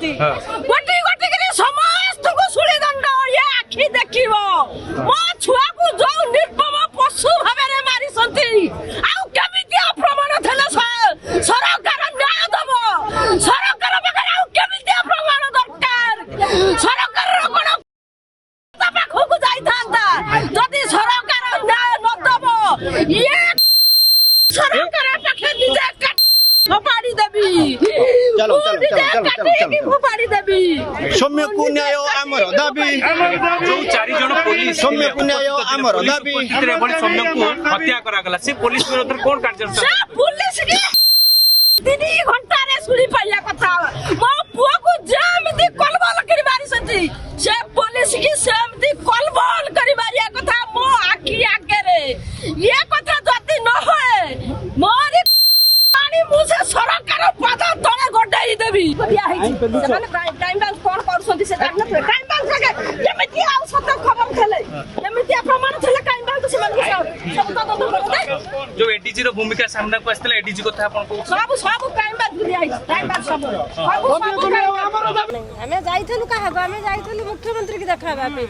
मारिसंती गोटी गोटी के समस्त को सुली दंड ये आखि देखिबो मो छुआ को जो निर्पम पशु भाबे रे मारिसंती आ केमितिया प्रमाण थले सरकार न्याय दबो सरकार बगर आ केमितिया प्रमाण दरकार सरकार रो कोन पाखो को जाई थांता जदि सरकार न्याय न दबो ये सरकार पाखे निजे फोपाड़ी देबी चलो चलो चलो चलो चलो फोपाड़ी देबी सौम्य को न्याय आमर दाबी जो 4 जन पुलिस सौम्य को न्याय आमर दाबी सौम्य को हत्या करा गला से पुलिस विरोध कोन कार्यानुष्ठान पुलिस के 3 घंटा रे सुनी पाइया कथा मो पुआ को जेमती कलबल करी बारी सती से पुलिस की सेमती कलबल करी बारिया कथा मो आखी आगे रे ये कथा जति न होए मोर पानी मुसे सरकार पद तळे गड्डाई देबी बिया है ସେମାନେ क्राइम ब्रांच कोन करसंती से जान न क्राइम ब्रांच के जेमती आ सत खबर थले जेमती प्रमाण थले क्राइम ब्रांच से सब तदন্ত करते जो एडीजी रो भूमिका सामने को आस्तले एडीजी को था अपन को सब क्राइम ब्रांच दिया है क्राइम ब्रांच सब हमें जाइथलु कहा हमें जाइथलु मुख्यमंत्री की देखाबा पे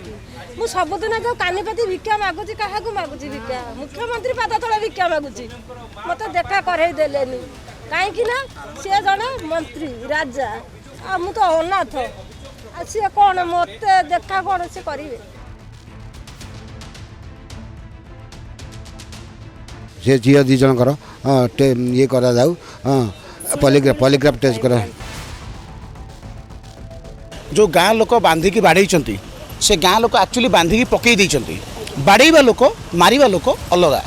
मु सबदिन जो कानीपति भिक्षा मागुची कहा को मागुची भिक्षा मुख्यमंत्री पाद तले भिक्षा मागुची मते देखा करई देलेनी काहे कि ना से जने मंत्री राजा आ मु तो अनाथ आ से कोन मते देखा कोन से करिवे से झील दी जनकर ये करा जाऊ पॉलीग्राफ टेस्ट करा जो गाँ लोक बांधिकी बाड़े से गाँ लोक एक्चुअली बांधिकी पकई देइछंती बाड़ेवा लोक मारिबा लोक अलगा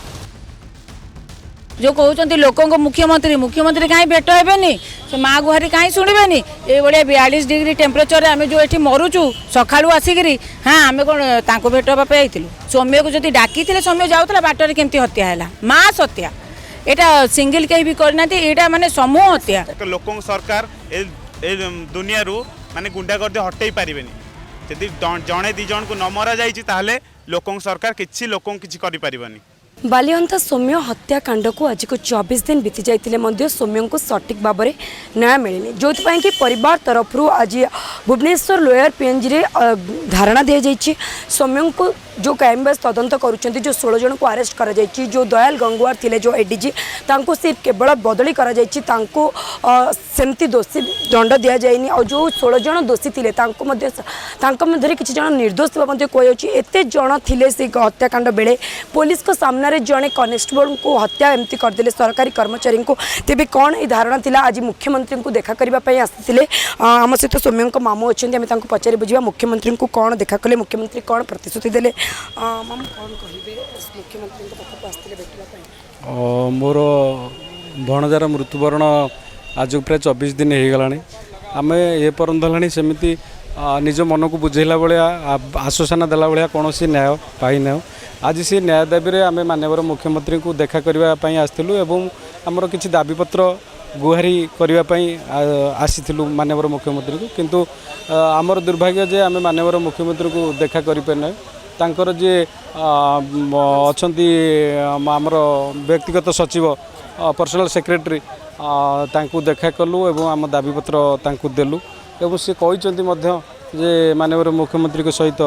जो कहते लोक मुख्यमंत्री मुख्यमंत्री कहीं भेट हेनी से माँ गुहारी कहीं शुणवे ये 42 डिग्री टेम्परेचर आम जो ये मरुचु सका आसिकी हाँ आम कौन भेट हाँपे आईलु सौम्य को जब डाकी सौम्य जाऊला बाटर केमती हत्या है मास हत्या यहाँ सिंगल कहीं भी करना यहाँ माने समूह हत्या लोक सरकार दुनिया माने गुंडागर्दी हटई पारे जदि जड़े दी जन को न मरा जाए लोक सरकार किसी लोक किसी करें बालिहंता सौम्य हत्याकांड को आज को 24 दिन बीती जाते सौम्य को सठिक भाव में न्याय मिलनी जो कि परिवार तरफ आज भुवनेश्वर लोयर पीएनजी रे धारणा दी जाइए सौम्य को जो क्राइम ब्रांच तदंत करुँच जो 16 जन को अरेस्ट करा जाइए जो दयाल गंगवार थे जो एडीजी तांको सिर्फ केवल बदली करा जाइए तांको सेमती दोषी दंड दि जाएनि और जो 16 जन दोषी थे मध्य किसी जन निर्दोष कहुच्छी एत जन थे से हत्याकांड बेले पुलिस को सामने जड़े कनेस्टेबल को हत्या एमती करदे सरकारी कर्मचारी को तेज कौन ये धारणा थिला आज मुख्यमंत्री को देखा करने आसी आम सहित सौम्य मामू अच्छा आम पचारि बुझा मुख्यमंत्री को कौन देखा कले मुख्यमंत्री कौन प्रतिश्रुति देले मामू कौन कहे मुख्यमंत्री पाखक आसते भेटा मोर भणजार मृत्युवरण आज प्राय 24 दिन हो गला आम ये पर्यंत सेमती निज मन को बुझेला भाया आश्वासन देला भाया कौन न्याय पाईना आज से न्याय दाबी आम माननीय मुख्यमंत्री को देखा करने आसलु एवं आमर किसी दाबीपत्र गुहारी करने आसीलु माननीय मुख्यमंत्री को किंतु आमर दुर्भाग्य जे आम माननीय मुख्यमंत्री को देखा करें तांकर जे आमर व्यक्तिगत सचिव पर्सनल सेक्रेटरी तांकु देखा कलु एवं आम दाबीपत्र तांकु देलु एवं से कहते जे माननीय मुख्यमंत्री सहित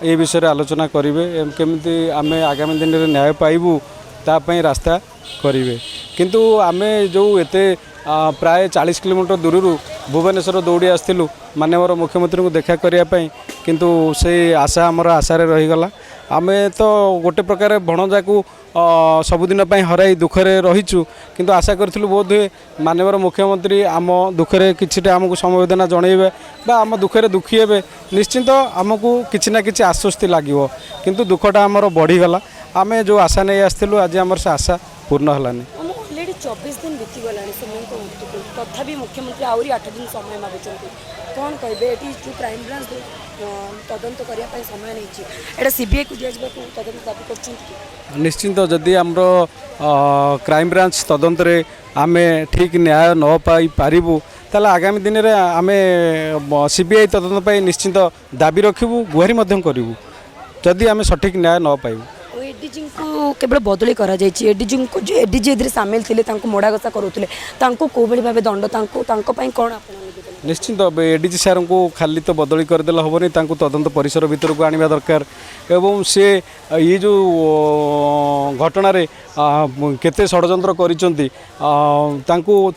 ये विषय आलोचना करेंगे केमती आम आगामी दिन में न्याय पाइबू तापाई रास्ता करेंगे किंतु आम जो एते प्राय 40 किलोमीटर दूर भुवनेश्वर दौड़ी आसलु माननीय मुख्यमंत्री को देखा करने किंतु से आशा आमर आशारे रहीगला आम तो गोटे प्रकार भणजा को सबुदिन हराई दुखरे रहीचु किंतु आशा करूँ बोध हुए माननीय मुख्यमंत्री आम दुखरे किछिटा आमको समवेदना जनइबे बा आम दुखरे दुखी हे निश्चिंत आमको किछि ना किछि आश्वस्ति लगे किंतु दुखटा आमर बढ़ीगला आम जो आशा नहीं आसलु आज आमर से आशा पूर्ण हलानी 24 दिन बीती गला तथापि मुख्यमंत्री आहरी 8 दिन समय मागुं कौन कहे जो क्राइम ब्रांच तदंत करने समय नहीं सीबीआई को दिया तदंत दाबी कर निश्चिंत जदि आमर क्राइम ब्रांच तदंत रे आमे ठीक न्याय न पाई पारिबु ताला आगामी दिन में आम सीबीआई तदंत निश्चिंत दाबी रखिबु गुहारी मध्यम करिबु जदि आमे सठिक न्याय न पाइबु एडीजी को जो केवल बदली करा एडीजी एडीजी एदि सामिल थे मोड़ा घसा करुले कौन भाव दंड कौन निश्चिंत एडीजी सार को खाली तो बदली करदेला हेनी तदंत परिसर भितर को आने दरकार एवं से ये जो घटना केते षड्यंत्र करिसेंती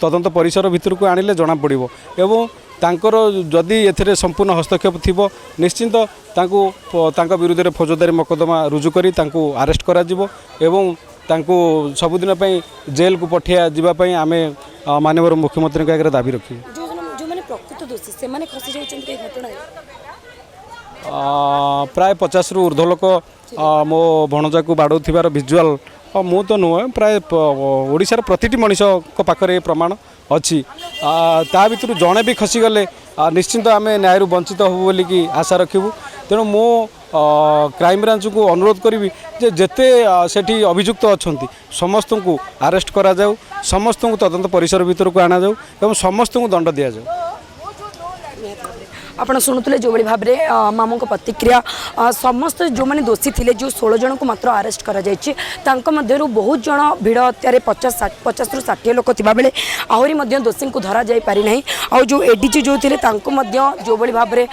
तदंत परिसर भितर को आनिले जना पड़िबो एवं तांकर जदि एथिरे संपूर्ण हस्तक्षेप थिबो निश्चिंत तांको विरुद्ध रे फौजदारी मकदमा रुजु करी तांको अरेस्ट करा जिवो एवं तांको सबुदिन पई जेल को पठिया जिबा पई आमे माननीय मुख्यमंत्री के आगे दाबी रखी प्रकृत दोषी से माने खसी जाउछन्ती घटना प्राय 50 रु ऊर्ध्व लोक मो भणजा को बाड़ौथिबार विजुआल मु तो नुह प्राय ओडिशार प्रतिटी मनीष को पाखरे प्रमाण अच्छी ता भितर जड़े भी खसीगले निश्चिंत आम न्याय वंचित हो बोलिकी आशा रखिबू तेणु मो क्राइम ब्रांच को अनुरोध करी जे जेते सेठी अभियुक्त अच्छा समस्त को अरेस्ट करा जाऊ समस्त को तदंत परिसर भीतर को आना जाऊ एवं समस्त को दंड दिया जाऊ आपण शुणुले जो भाव में मामू को प्रतिक्रिया समस्त जो मैंने दोषी थे जो 16 जन को मात्र अरेस्ट कर बहुत जन भिड़ हत्यार 50 रु 60 लोक थिबा बेले आहरी दोषी को धरा जाई पारि नहीं आ जो एडीजी जो थे जो भाव में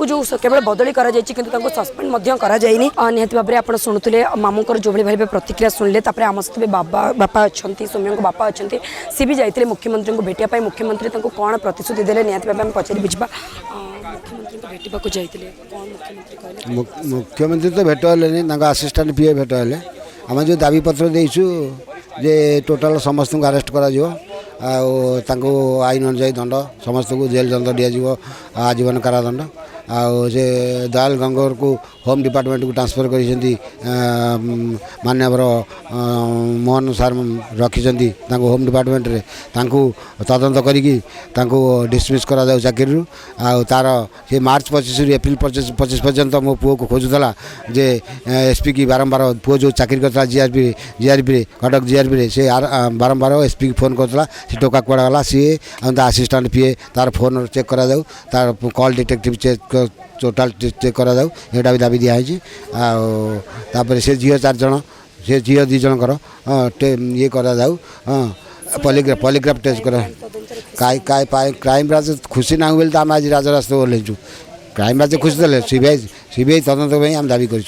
जो केवल बदली करा किंतु सस्पेंड करा जाइनी निहाती भाव में आप शुणुले मामूकर जो भाव प्रतिक्रिया शुणिले आम सहित बापा अच्छा सौम्य बापा अच्छा सी भी जाते मुख्यमंत्री को भेटा मुख्यमंत्री कौन प्रतिश्रुति देले निहाती भाव में पचारि बुझा मुख्यमंत्री को भेटा को जाते कौन मुख्यमंत्री कहले मुख्यमंत्री तो भेट हेले आसिस्टाट पीए भेट हेले आम जो दाबी पत्र देचु जे टोटाल समस्त को अरेस्ट करा आईन अनुसार दंड समस्त को जेल दंड दिज्व आजीवन कारादंड से दयाल गंगोर को होम डिपार्टमेंट को ट्रांसफर कर माननीय मोहन सार रखी होम डिपार्टमेंट रे तदंत करी डिसमिस करा जाऊ चाकरी तार से मार्च 25 रु एप्रिल 25 पर्यंत मो पुओ को खोजुला जे एसपी की बारंबार पुओ जो चाकरी करता जीआरपी कटक जीआरपी से बारंबार एसपी की फोन करता से टोका कुआड़ा गला सी आसिस्टाट पीए तार फोन चेक करा जाऊ तार call detective check total check करा जाऊ एटा भी दाबी दिखाई तापर से झील 4 जन से झील 2 जनकर ये करा जाऊ पॉलीग्राफ टेस्ट कर क्राइम ब्रांच खुशी ना बोली तो आम आज राजरास्ता ओह्लैचु क्राइम ब्रांच खुशी देले सीबीआई तदंत आम दाबी कर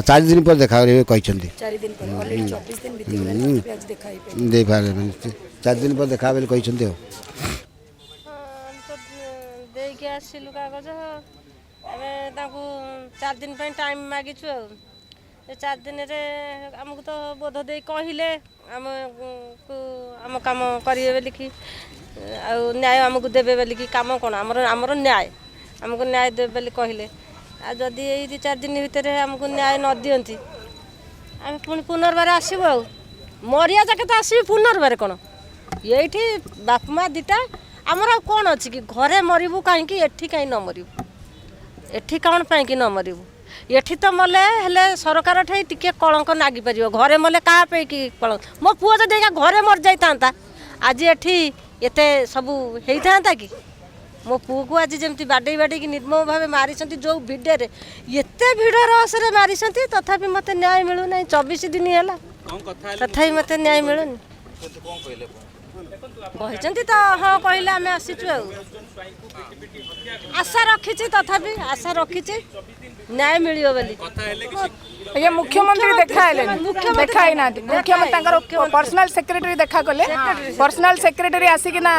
4 दिन पर देखा कहते 4 दिन पर देखा बोले कहते देके आसिलु कागज आमे ताकू 4 दिन पे टाइम मागिछु 4 दिन रे हमको तो बोध दे कहिले आम काम करिए बोली कि न्याय हमको देबे बोली कि काम कोन हमर न्याय हमको न्याय देबे बोली कहिले आ जदि ए 2-4 दिन भीतर हमको न्याय न दियंती आम पुनर्बार आसीबो मरिया जाके तो आसीबी पुनर्बार कोन ये बाप माँ दीटा आमर कौन अच्छी कि घरे मरबू कहीं एठी कहीं न मरबू एठी कौन पाई न मरबू एठी तो मले हेले सरकार ठाई टिके कलंक नागी पार घरे मले क्या पे कि कलंक मो पुओ तो देखा घरे मर जाता आज एठी एते सबू होता कि मो पुओ को आज जमी बाडे बाडे कि निर्मम भाव मारी जो भिडे एते भिड़ रसरे मारी तथापि मत न्याय मिलूना 24 दिन है तथापि मत न्याय मिलूनी कहते तो हाँ कहले आम आसीचु आशा रखी तथापि आशा रखी न्याय मिलियो बोली ये मुख्यमंत्री देखा देखा ना मुख्यमंत्री पर्सनल सेक्रेटरी देखा कले पर्सनल सेक्रेटरी आसिकिना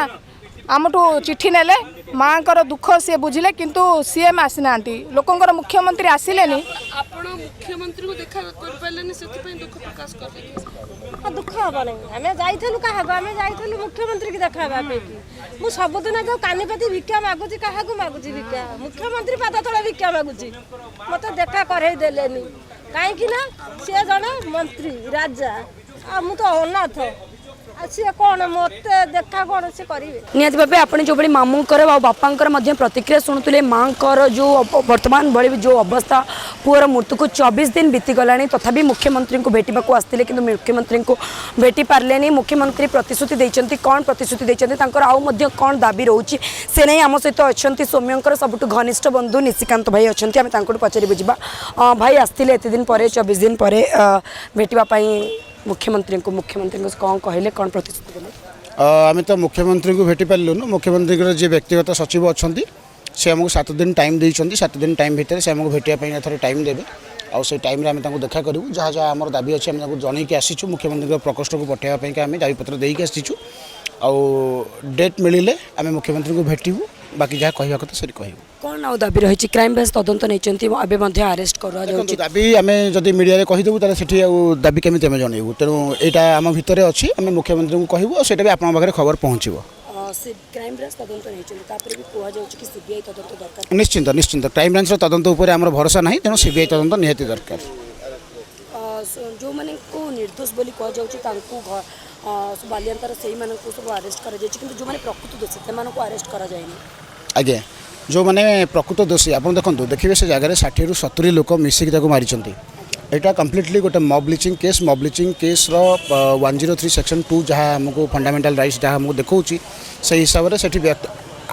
आमठू चिठी नेले माँ को दुख सी बुझिले किंतु सीएम आसी ना लोकंर मुख्यमंत्री आसिले मुख्यमंत्री को देखा कर पाइलेनी सेति दुख प्रकाश कर दुख हम नहीं आम जाइलु क्या आम जाइलु मुख्यमंत्री की देखा मु सबुदिन जो कानीपाती भिक्षा मागुची क्या मागुची भिक्षा मुख्यमंत्री पाद तले भिक्षा मागुची मत देखा कहीं सी जड़े मंत्री राजा आ मु तो अनाथ ସିଏ କ'ଣ ମୋତେ ଦେଖା କ'ଣ ସେ କରିବେ। ନିହାତି ଭାବେ ଆପଣ ଯେଉଁଭଳି ମାମୁଙ୍କର ଆଉ ବାପାଙ୍କର ମଧ୍ୟ ପ୍ରତିକ୍ରିୟା ଶୁଣୁଥିଲେ ମାଙ୍କର ଯେଉଁ ବର୍ତ୍ତମାନ ଭଳି ଯେଉଁ ଅବସ୍ଥା ପୁଅର ମୃତ୍ୟୁକୁ 24 ଦିନ ବିତିଗଲାଣି ତଥାପି ମୁଖ୍ୟମନ୍ତ୍ରୀଙ୍କୁ ଭେଟିବାକୁ ଆସିଥିଲେ କିନ୍ତୁ ମୁଖ୍ୟମନ୍ତ୍ରୀଙ୍କୁ ଭେଟି ପାରିଲେନି। ମୁଖ୍ୟମନ୍ତ୍ରୀ ପ୍ରତିଶ୍ରୁତି ଦେଇଛନ୍ତି କ'ଣ ପ୍ରତିଶ୍ରୁତି ଦେଇଛନ୍ତି ତାଙ୍କର ଆଉ ମଧ୍ୟ କ'ଣ ଦାବି ରହୁଛି ସେ ନେଇ ଆମ ସହିତ ଅଛନ୍ତି ସୌମ୍ୟଙ୍କର ସବୁଠୁ ଘନିଷ୍ଠ ବନ୍ଧୁ ନିଶିକାନ୍ତ ଭାଇ ଅଛନ୍ତି ଆମେ ତାଙ୍କଠୁ ପଚାରି ବୁଝିବା। ଭାଇ ଆସିଥିଲେ ଏତେ ଦିନ ପରେ 24 ଦିନ ପରେ ଭେଟିବା ପାଇଁ मुख्यमंत्री कौन कहले कौन प्रतिश्रुति देले आम तो मुख्यमंत्री को भेटी पार्लुनु मुख्यमंत्री जी व्यक्तिगत सचिव अच्छा से आमको 7 दिन टाइम देते 7 दिन टाइम भितर से आमको भेटाई थे टाइम देवे आउ से टाइम आम देखा करूँ जहाँ जहाँ आम दाबी अच्छे आम जनईक आसीचु मुख्यमंत्री प्रकोष्ठ को पठाइवाई आम दाबीपत्र देकी आसीचु आउ डेट मिले आम मुख्यमंत्री को भेटू बाकी जहाँ कहवा कथा से कहूँ कौन आउ दाबी रही क्राइम ब्रांच तदंत नहीं अरेस्ट कर दाबी आम जब मीडिया कहीदेवु ताले सेठी दाबी केमी आम जनइबू तेणु यहाँ आम भितर अच्छी आम मुख्यमंत्री को कहूँ और भी आपन पाखे खबर पहुँचो क्राइम ब्रांच तदंत नहीं सीबीआई तदंत दरकार निश्चिंत निश्चिंत क्राइम ब्रांच तदंत उपर आम भरोसा ना तेणु सीबीआई तदंत निहाती दरकार जो मैंने को निर्दोष बोली कह बालियांतार से सब अरेस्ट कर जो मैंने प्रकृत दोषी से अरेस्ट कर आज्ञा जो मैंने प्रकृत दोषी आप देखो देखिए से जगह 60 ରୁ 70 लोक मिसिक मारी यहाँ कम्प्लीटली गोटे मॉब ब्लीचिंग केस 103 सेक्शन 2 जहाँ आमको फंडामेंटल राइट्स जहाँ आमको देखा से हिसाब से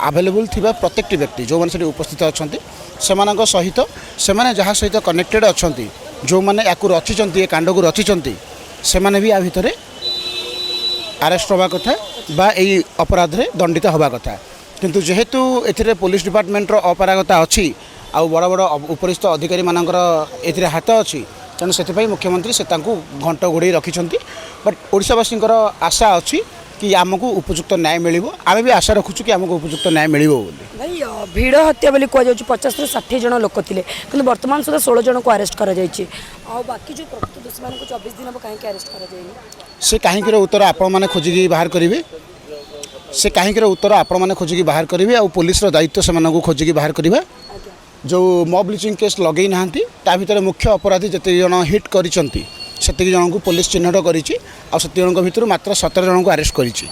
आवेलेबल थी प्रत्येक व्यक्ति जो मैंने उपस्थित अच्छा से सहित से जहाँ सहित कनेक्टेड अच्छा जो मैंने या रचिंट ये कांड को रचिंट से भी आ भितर अरेस्ट हवा कथा बा यही अपराध रे दंडित हवा कथा किंतु जेहेतु एथिरे पुलिस डिपार्टमेंट रो अपरागता अच्छी आउ बड़ बड़ उपरिस्थ अधिकारी मानकर एथिरे हाथ अच्छी तेणु से मुख्यमंत्री से घंट घोड़े रखिंट बट ओडिशावासी आशा अच्छी कि आमको उपयुक्त न्याय मिलिबो आमे भी आशा रखुछु कि आमको उपयुक्त न्याय मिलिबो बोली भाई भीड़ हत्या बोली कह जाउछु 50 ରୁ 60 जन लोक थिले किंतु वर्तमान सुधा 16 जन को अरेस्ट करा जायछि आ बाकी जो प्रकृत दोषी मान को 24 दिन अब काहे अरेस्ट करा जायनि से काहे उत्तर आपण माने खोजिकी बाहर करिवे से काहे उत्तर आपण माने खोजिकी बाहर करिवे आ पुलिस रो दायित्व से मानकु खोजिकी बाहर करिवे जो मॉब ब्लीचिंग केस लगेई नाहंती ता भीतर मुख्य अपराधी जते जन हिट करिसंती सेतिक जन को पुलिस चिन्हट करिछि आ सेतिक जन भितर मात्र 17 जन को अरेस्ट करिछि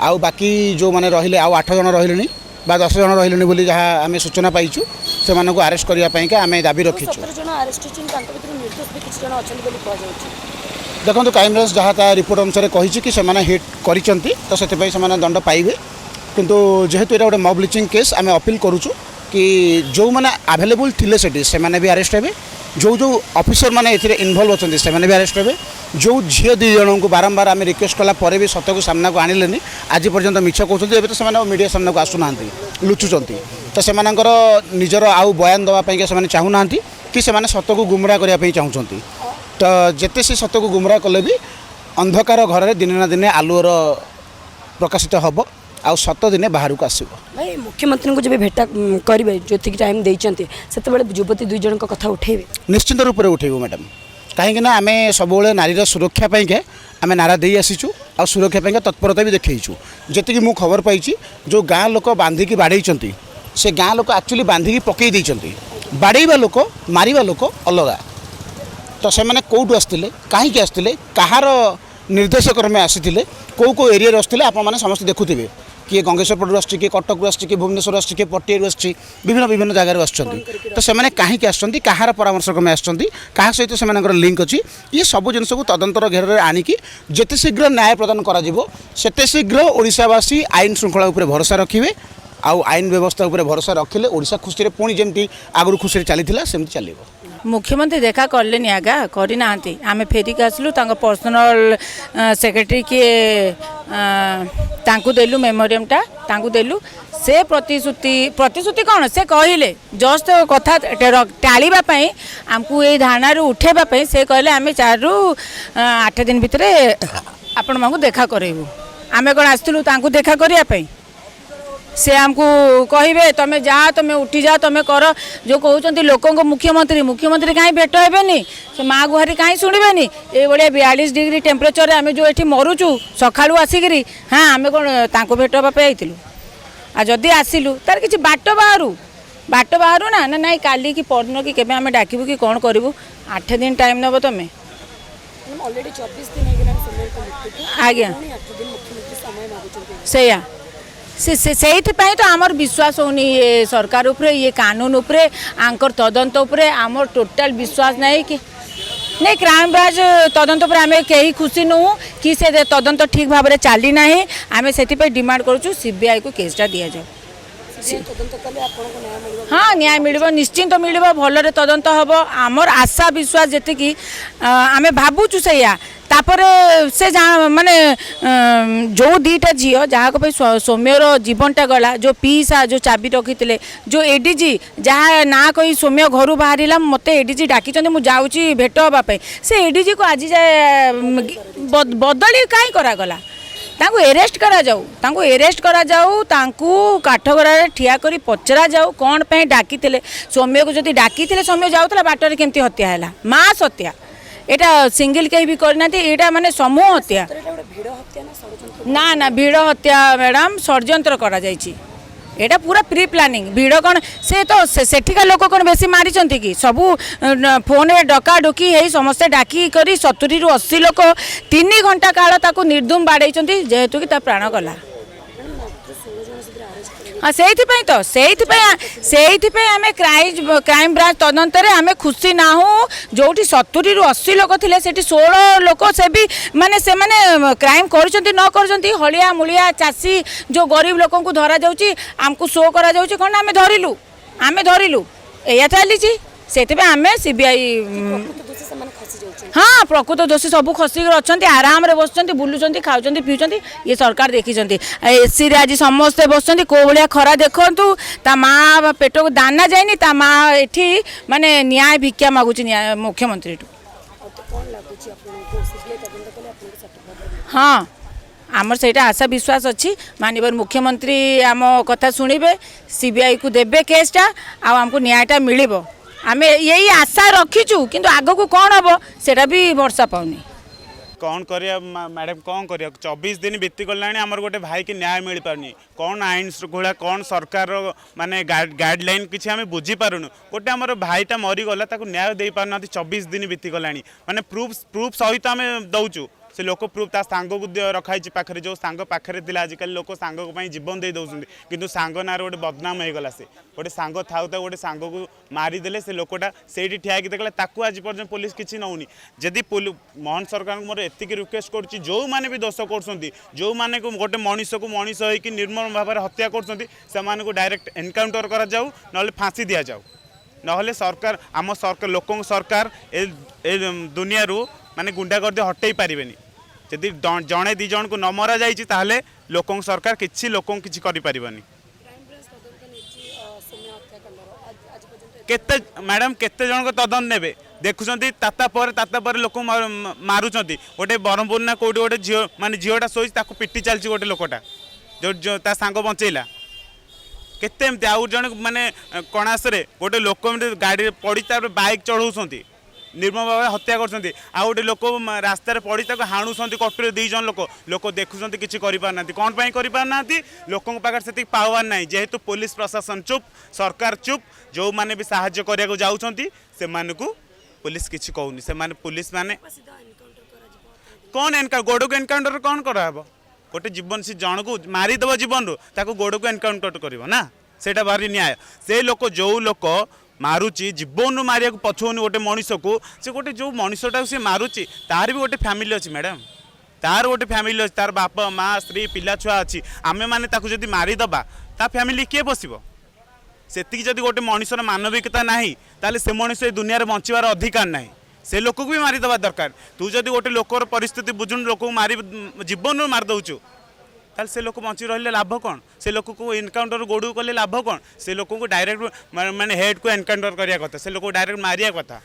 आउ बाकी जो माने रहिले आउ 8 जन रहिलेनी बा 10 जन रहिलेनी बोली जहाँ आम सूचना पाइछु से मानकु अरेस्ट करिया पई का आम दाबी रखिछु 17 जन अरेस्ट छिन तांक भितर निर्दोष भी किछ जन अछन बोली कह जाउछि देखो क्राइम ब्रांच जहाँ ता रिपोर्ट अनुसार कही कि से हिट करिसंती तो से दंड पाइबे किंतु जेहेतु एटा गोटे मॉब ब्लीचिंग केस आम अपील करूछु कि जो मैंने आवेलेबल थिले से माने भी अरेस्ट हेबे जो जो ऑफिसर माने एथिरे इन्वॉल्व अछंती से माने भी अरेस्ट हेबे जो झील 2 जन को बारंबार आम रिक्वेस्ट कला पर भी सत्य को सामना को आनिलेनी आज पर्यंत मिछ कहते एबे तो से मीडिया सामना को आसुना लुचुचंती तो से निजर आउ बयान देवाई से चाहूना कि से सत्य को गुमराह करने चाहूँगी तो जिते से सत्य को गुमराह कले भी अंधकार घर में दिने ना दिने आलुअर प्रकाशित हम आउ 7 दिन बाहर को आसो भाई मुख्यमंत्री को जब भेटा करेंगे जो टाइम देते से युवती 2 जन कथा उठेबे निश्चिंत रूप से उठेबू मैडम कहीं आम सब नारीर सुरक्षा पाई आम नारा दे आसीचु आ सुरक्षा पाई तत्परता भी देखु जी मु खबर पाई जो गाँ लोक बांधिकी बाड़े से गाँ लोक एक्चुअली बांधिकी पकई देते बाड़ेवा लोक मारिबा लोक अलग तो से मैंने कौटू आसते कहीं आसते कहार निर्देश क्रमे आसी कौ एरिया आसते आपने समस्त देखुवे किए गंगेश्वर पटू आस किए कटक रू आस किए भुवनेश्वर आस किए पटियारू आस विभिन्न विभिन्न जगार आस तो से कहीं आसुँच कहार परामर्श क्रमे आसुँच सहित से लिंक अच्छी ये सब जिन को तदंतर घेर में आणिकी जिते शीघ्र न्याय प्रदान करते शीघ्र ओडिशावासी आईन श्रृंखला उपर भरोसा रखिए आउ आईन व्यवस्था उपर भरोसा रखिले ओडिशा खुशी पुणी जमी आगुरी खुशी चली सेमती चलो मुख्यमंत्री देखा करले आगा करना आम फेरिक आसलु पर्सनल सेक्रेटरी किए देलु मेमोरियमटा देलु से प्रतिश्रुति कौन से कहले जस्ट कथा टाळीबाई आमको ये धारणा उठेबाई से कहले आम 4 ରୁ 8 दिन भितर आपण मानू देखा करेबू आम कौन आसलु देखा करने से आमको कहे तुम जा तुम उठी जा तुम कर जो कहते लोक मुख्यमंत्री कहीं भेट हेनी से माँ गुहारी कहीं शुणवे ये 42 डिग्री टेम्परेचर आम जो ये मरुचु सका आसिक हाँ आम कौन भेट हाँपाई आईलु आ जदि आसिलु तार कि बाट बाहर ना ना ना काली कि परदिन कि केबे आम डाकबू कि कौन करूँ 8 दिन टाइम नब तुम ऑलरेडी 24 दिन आज्ञा से से तो आमर विश्वास होनी ये सरकार उपरे ये कानून उपरे आंकर तदंत उपरे आमर टोटल विश्वास नहीं कि नहीं क्राइम ब्रांच तदंत पर आम कहीं खुशी नुह कि से तदंत ठीक भाव में चली ना आम से डिमांड करूँ सीबीआई को केसटा दि जाए। हाँ न्याय मिल निश्चिंत मिल भलरे तदंत हम आमर आशा विश्वास जी आम भावुँ से तापर से माने जो दीटा झील जहाँ सौम्यर जीवनटा गला जो पीसा जो चाबी रखी जो एडीजी जहाँ ना कही सौम्य घर बाहर मत एडीजी डाकी मुझे जाऊँगी भेट हाँपाई से एडीजी को आज जाए बदली कहीं करागला तांको एरेस्ट करा जाऊ तांको एरेस्ट करा जाऊ तांको काठगड़ा ठिया करी पचरा जाऊ कौन पे डाकी सौम्य को जब डाकी सौम्य जाऊला बाटर केमती हत्या है मास हत्या एटा सिंगल कहीं भी करना एटा माने समूह हत्या ना ना भीड़ हत्या मैडम षड्यंत्र करा जायछि एटा पूरा प्री प्लानिंग भीड़ कौन से तो सेठिका लोक कौन बेसी मारी कि सबू फोन में डका डुकी है समस्ते डाकी करी 70 ରୁ 80 लोक 3 घंटा काल ताको निर्दुम बाड़े जेहेतु कि प्राण गला। हाँ से आम क्राइम ब्रांच तदंत आम खुशी ना हो जो 70 ରୁ 80 लोक थे 16 लोक से भी माने से माने क्राइम कर हलिया मुलिया चाषी जो गरीब लोक को धरा जाऊँगी आमको शो करा जाऊँगी कौन आम धरिलु या चली से आम सीबीआई हाँ प्रकृत दोषी सब खसिक अच्छा आराम से बस बुलूं खाऊँ पीछे ये सरकार देखी एसी रे आज समस्ते बस कौ भाया खरा देखु ता माँ पेट को दाना जाए ता माँ एठी माने न्याय भिक्षा मागुच मुख्यमंत्री हाँ आमर से आशा विश्वास अच्छी माननीय मुख्यमंत्री आम कथा शुणे सीबीआई को देवे केसटा आमको न्यायटा मिल आम यही आशा रखीचु किंतु आग को कौन हम सेटा भी वर्षा पाऊनी कौन करिया मैडम कौन करिया 24 दिन बीती गलानी आमर गोटे भाई की न्याय मिल पारनी कौन आईन श्रृंखला कौन सरकार माने गाइडलाइन किसी आम बुझी पारुनु गोटे आमर भाईटा मरीगला ताको न्याय दे पारना 24 दिन बीती गलानी माने प्रूफ सहित आम दौचु से लोक प्रूफ ता सांग को रखाई पाखे जो सांग पाखे आजिकल लोक सांग जीवन दे दौरान किंतु सांग ना गोटे बदनाम हो गला से गोटे सांग था गोटे सांग को मारिदेले से लोकटा से ठिया देखला ताकू आज पर्यटन पुलिस किसी नौनी जदि मोहन सरकार मोर एति रिक्वेस्ट करुच्ची जो मैंने भी दोष कर जो मैंने गोटे मनीष को मनीष होकर निर्मम भाव में हत्या कर डायरेक्ट एनकाउंटर करा जाऊ ना फांसी दि जाऊ ना सरकार आम सरकार लोक सरकार ए दुनिया माने गुंडागर्दी हटई पारे जदि जड़े दी जन को न मरा जाए लोक सरकार किसी लोक किसी करें केते मैडम केते जन को तदंत ने देखुं ताता पर लोक मारुंट गोटे ब्रह्मपुर ना कौटे गोटे झील माने झीलटा शोच पिटी चलती गोटे लोकटा जो ता सांग बचेला केते एमती आउ जन माने कणास गोटे लोक गाड़ी पड़ी बाइक चढ़ाऊँ निर्मम भाव हत्या कर गोटे लोक रास्तार पड़ी हाणुंट कटुरे 2 जन लोक देखुं किसी करें कौन करना लोक पाखे से पावर ना जेहेतु पुलिस प्रशासन चुप सरकार चुप जो मैंने भी साहाय्य करने जाऊँगी से पुलिस किसी कहूनी से पुलिस माने कौन गोड़ को एनकाउंटर कौन कराब गोटे जीवन से जन को मारिदेव जीवन रू गोड़ को एनकाउंटर करना सेटा भारी न्याय से लोक जो लोक मारुची जीवन मारिया पछौनी गोटे मनीष को से गोटे जो मनीषटा से मारुची तार भी गोटे फैमिली अच्छी मैडम तार गोटे फैमिली अच्छी तार बाप माँ स्त्री पिला छुआ अच्छी आमे माने ताकू जदि मारिदबा ता फैमिली किए बसिबो सेतिकी जदि गोटे मनीषर मानविकता नाही ताले से मनीष ए दुनिया रे बंचिबार अधिकार नाही से लोक को भी मारिदबा दरकार तू जदि गोटे लोकर परिस्थिति बुझुन लोक मारी जीवन मार दउचु ताल से लोक बंची रही लाभ कौन से लोक को एनकाउंटर गोड़ू कले लाभ कौन से लोक को डायरेक्ट माने हेड को एनकाउंटर करिया कथा से लोक डायरेक्ट मारिया कथा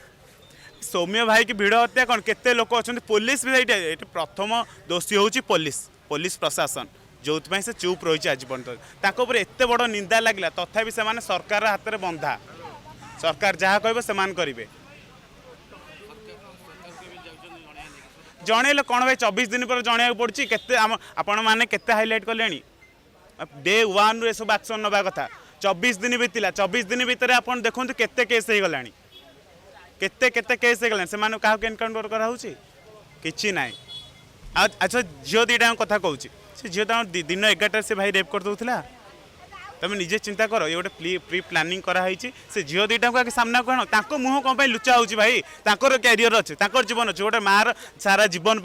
सौम्य भाई की भिड़ हत्या कौन केते लोक अच्छा पुलिस भी ये प्रथम दोषी होची पुलिस प्रशासन जो से चुप रही आज पर्यटन एत बड़ निंदा लगे तथापि से सरकार हाथ में बंधा सरकार जहाँ कह से करेंगे जन कौन भाई 24 दिन पर जन पड़ी के आपण मैंने केते हाइलाइट कले डे 1 रू सब एक्शन नवा कथा 24 दिन बीतला 24 दिन भितर आप देखो केते केस हो गला केते केस हो गला से क्या एनकाउंटर कराऊँगी किसी ना अच्छा झील दीटा कथा कहूँ से झील दिन 11 से भाई रेप कर दूसरा तुम निजे चिंता कर ये गोटे प्री प्लानिंग कराई से झील दीटा को आगे सामना कौन ताको मुह कौन लुचा हो भाई ताकर क्यारियर अच्छे ताकर जीवन अच्छे गोटे मार सारा जीवन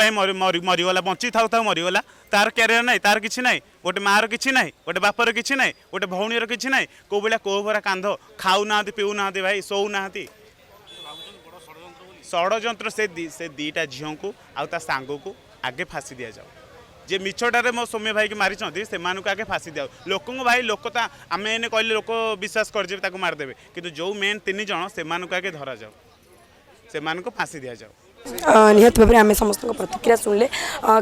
मरीगला बंची था था मरीगला तार क्यारियर ना तार किसी ना गोटे मार किसी ना गोटे बापर किसी ना गोटे भौणीर किसी ना कौ भाया कौ भरा कांध खाऊ ना पीऊ ना भाई शोऊ ना षड्यंत्र से दीटा झील को आ सांग को आगे फाँसी दि जाओ जे मिछटारे मो सौम्य भाई की मारी से आगे फाँसी दिया लोक भाई लोक तो आम एने कहले लोक विश्वास कर मारिदेवे कि जो मेन 3 जन से आगे धरा जाओ से फाँसी दि जाओ निहत भाव में आम समस्त प्रतिक्रिया शुणिले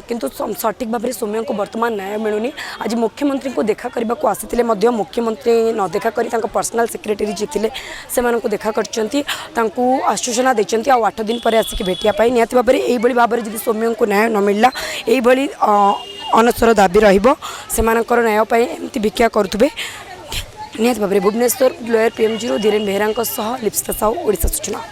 किंतु सठिक भाव में सौम्य को बर्तमान न्याय मिलूनी आज मुख्यमंत्री को देखा करने को आसी मुख्यमंत्री न देखा कर पर्सनल सेक्रेटरी जी थे से देखा कर आश्वासना देते 8 दिन पर आसिक भेटिया निहत भाव में यही भाव में जब सौम्य को न्याय न मिलला यही अनसर दाबी रही न्याय एमती भिक्षा करुवे निहत भाव में भुवनेश्वर लॉयर PM0 धीरेन बेहरा लिप्सिता साहू ओडिशा सूचना।